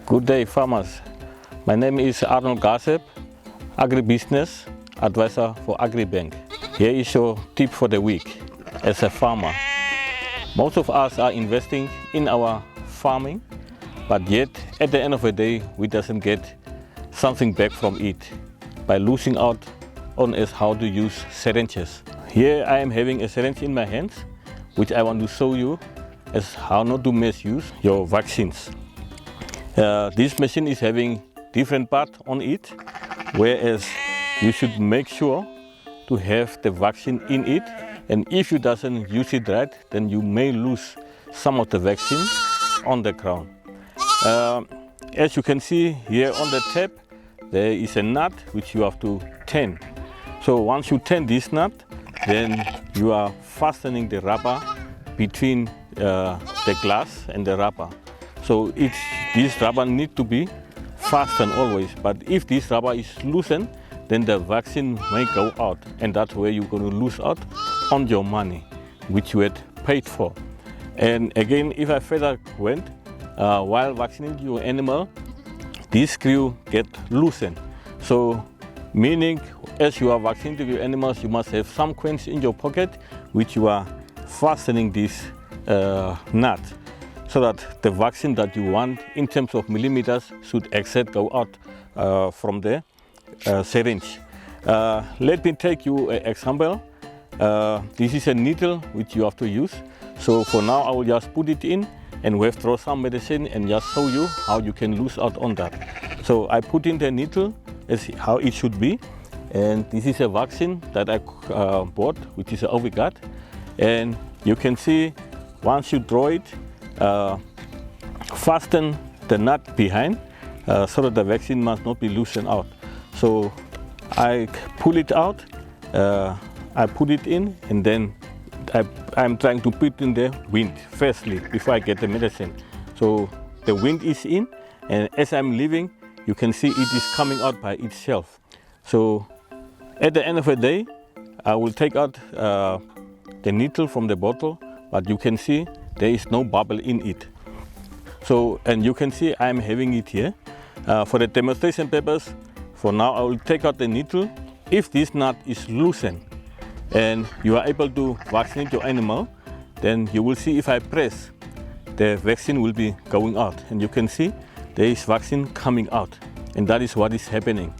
Good day, farmers. My name is Arnold Gasep, agribusiness advisor for AgriBank. Here is your tip for the week. As a farmer, most of us are investing in our farming, but yet at the end of the day, we doesn't get something back from it by losing out on how to use syringes. Here I am having a syringe in my hands, which I want to show you as how not to misuse your vaccines. This machine is having different parts on it, whereas you should make sure to have the vaccine in it, and if you doesn't use it right, then you may lose some of the vaccine on the ground. As you can see here on the tap, there is a nut which you have to turn. So once you turn this nut, then you are fastening the rubber between the glass and the rubber. So this rubber needs to be fastened always, but if this rubber is loosened, then the vaccine may go out, and that's where you're going to lose out on your money, which you had paid for. And again, if I further went, while vaccinating your animal, this screw get loosened. So meaning, as you are vaccinating your animals, you must have some coins in your pocket, which you are fastening this nut, so that the vaccine that you want in terms of millimeters should go out from the syringe. Let me take you an example. This is a needle which you have to use. So for now, I will just put it in and withdraw some medicine and just show you how you can lose out on that. So I put in the needle as how it should be, and this is a vaccine that I bought, which is an Ovigard. And you can see once you draw it, fasten the nut behind so that the vaccine must not be loosened out. So I pull it out, I put it in, and then I'm trying to put in the wind firstly before I get the medicine. So the wind is in, and as I'm leaving, you can see it is coming out by itself. So at the end of the day, I will take out the needle from the bottle, but you can see there is no bubble in it. So, and you can see I'm having it here. For the demonstration purpose, for now I will take out the needle. If this nut is loosened and you are able to vaccinate your animal, then you will see if I press, the vaccine will be going out. And you can see there is vaccine coming out. And that is what is happening.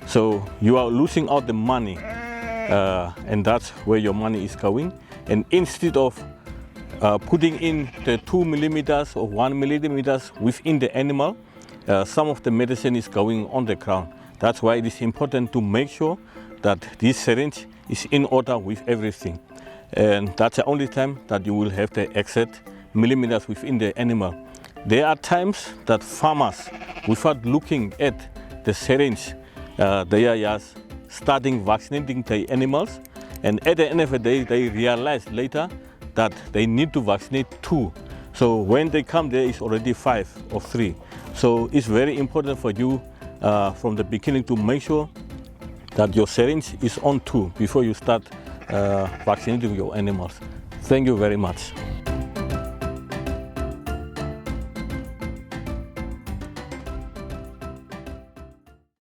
So you are losing out the money, and that's where your money is going. And instead of putting in the 2 millimeters or 1 millimeters within the animal, some of the medicine is going on the ground. That's why it is important to make sure that this syringe is in order with everything. And that's the only time that you will have the exact millimeters within the animal. There are times that farmers, without looking at the syringe, they are just starting vaccinating the animals, and at the end of the day, they realize later that they need to vaccinate 2. So when they come, there is already 5 or 3. So it's very important for you from the beginning to make sure that your syringe is on 2 before you start vaccinating your animals. Thank you very much.